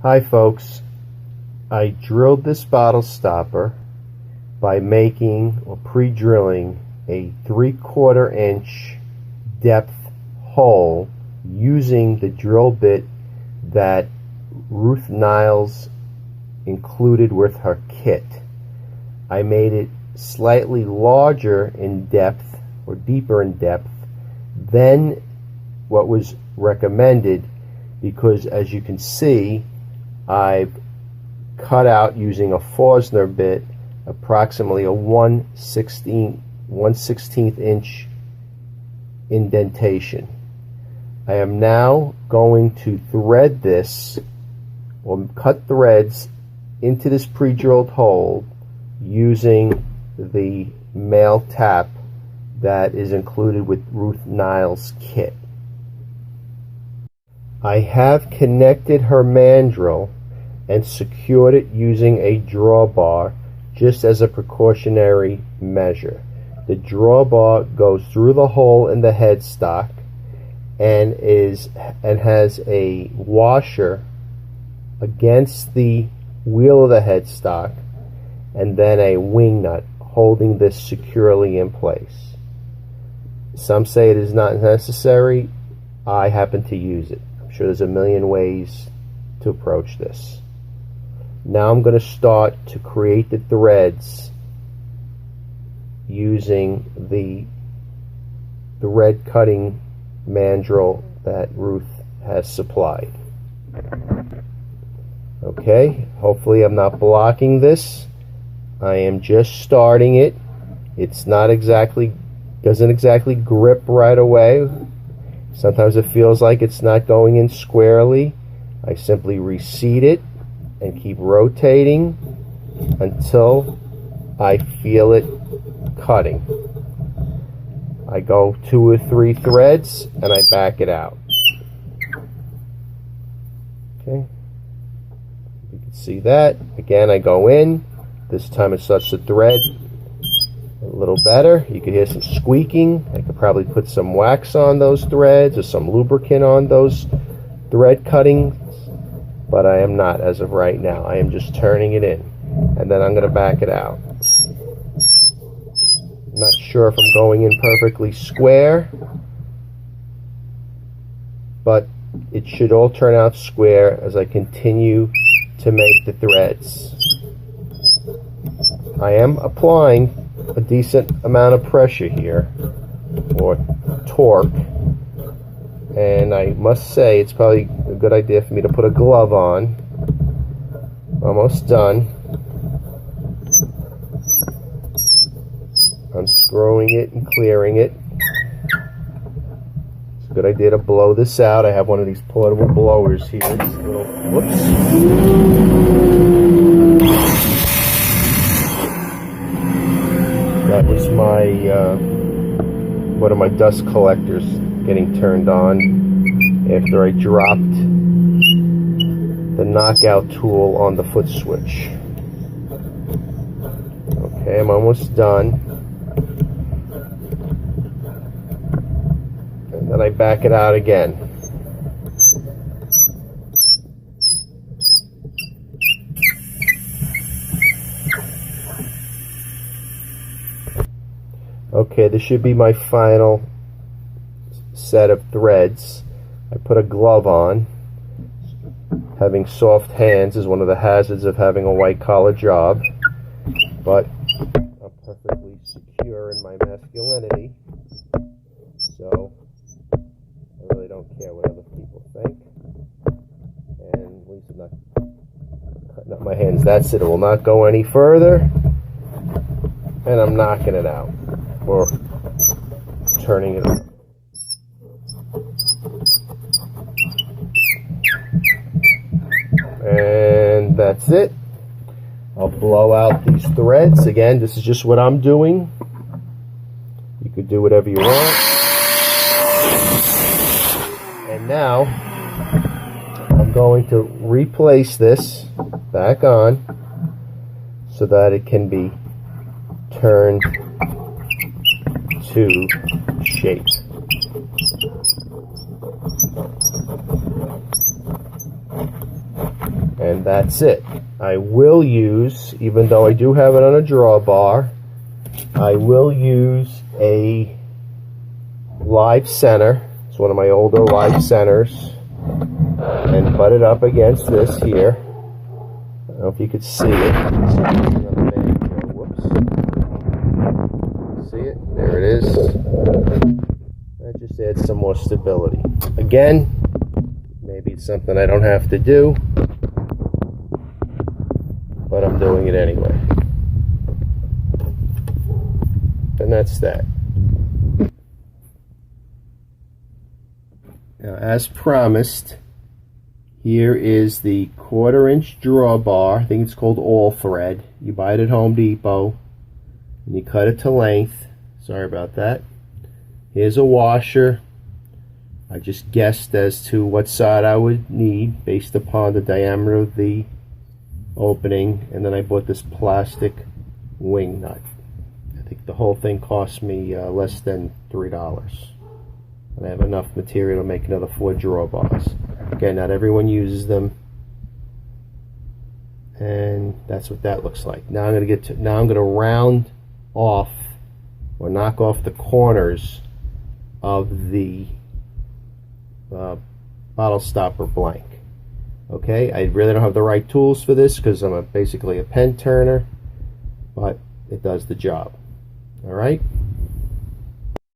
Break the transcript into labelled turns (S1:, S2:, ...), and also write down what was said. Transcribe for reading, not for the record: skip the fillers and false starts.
S1: Hi folks, I drilled this bottle stopper by making or pre-drilling a 3/4 inch depth hole using the drill bit that Ruth Niles included with her kit. I made it slightly larger in depth or deeper in depth than what was recommended because, as you can see, I've cut out using a Forstner bit approximately a 1/16 inch indentation. I am now going to thread this or cut threads into this pre-drilled hole using the male tap that is included with Ruth Niles' kit. I have connected her mandrel and secured it using a drawbar just as a precautionary measure. The drawbar goes through the hole in the headstock and has a washer against the wheel of the headstock and then a wing nut holding this securely in place. Some say it is not necessary. I happen to use it. I'm sure there's a million ways to approach this. Now I'm going to start to create the threads using the thread cutting mandrel that Ruth has supplied. Okay, hopefully I'm not blocking this. I am just starting it. It's not exactly, doesn't exactly grip right away. Sometimes it feels like it's not going in squarely. I simply reseat it and keep rotating until I feel it cutting. I go 2 or 3 threads and I back it out. Okay, you can see that. Again, I go in. This time it starts to thread a little better. You can hear some squeaking. I could probably put some wax on those threads or some lubricant on those thread cuttings, but I am not as of right now. I am just turning it in, and then I'm going to back it out. I'm not sure if I'm going in perfectly square, but it should all turn out square as I continue to make the threads. I am applying a decent amount of pressure here, or torque, and I must say it's probably a good idea for me to put a glove on. Almost done. Unscrewing it and clearing it. It's a good idea to blow this out. I have one of these portable blowers here. Whoops. That was my one of my dust collectors getting turned on after I dropped the knockout tool on the foot switch. Okay, I'm almost done. And then I back it out again. Okay, this should be my final set of threads. I put a glove on. Having soft hands is one of the hazards of having a white-collar job, but I'm perfectly secure in my masculinity, so I really don't care what other people think. And at least I'm not cutting up my hands. That's it. It will not go any further, and I'm knocking it out or turning it up. And that's it. I'll blow out these threads. Again, this is just what I'm doing. You could do whatever you want. And now I'm going to replace this back on so that it can be turned to shape. And that's it. I will use, even though I do have it on a drawbar, I will use a live center. It's one of my older live centers, and butt it up against this here. I don't know if you could see it. Whoops. See it? There it is. That just adds some more stability. Again, maybe it's something I don't have to do, but I'm doing it anyway. And that's that. Now, as promised, here is the 1/4-inch drawbar. I think it's called All Thread. You buy it at Home Depot, and you cut it to length. Sorry about that. Here's a washer. I just guessed as to what side I would need based upon the diameter of the opening, and then I bought this plastic wing nut. I think the whole thing cost me less than $3, and I have enough material to make another 4 drawbars. Again, not everyone uses them, and that's what that looks like. Now I'm going to round off or knock off the corners of the bottle stopper blank. Okay, I really don't have the right tools for this because I'm basically a pen turner, but it does the job. All right.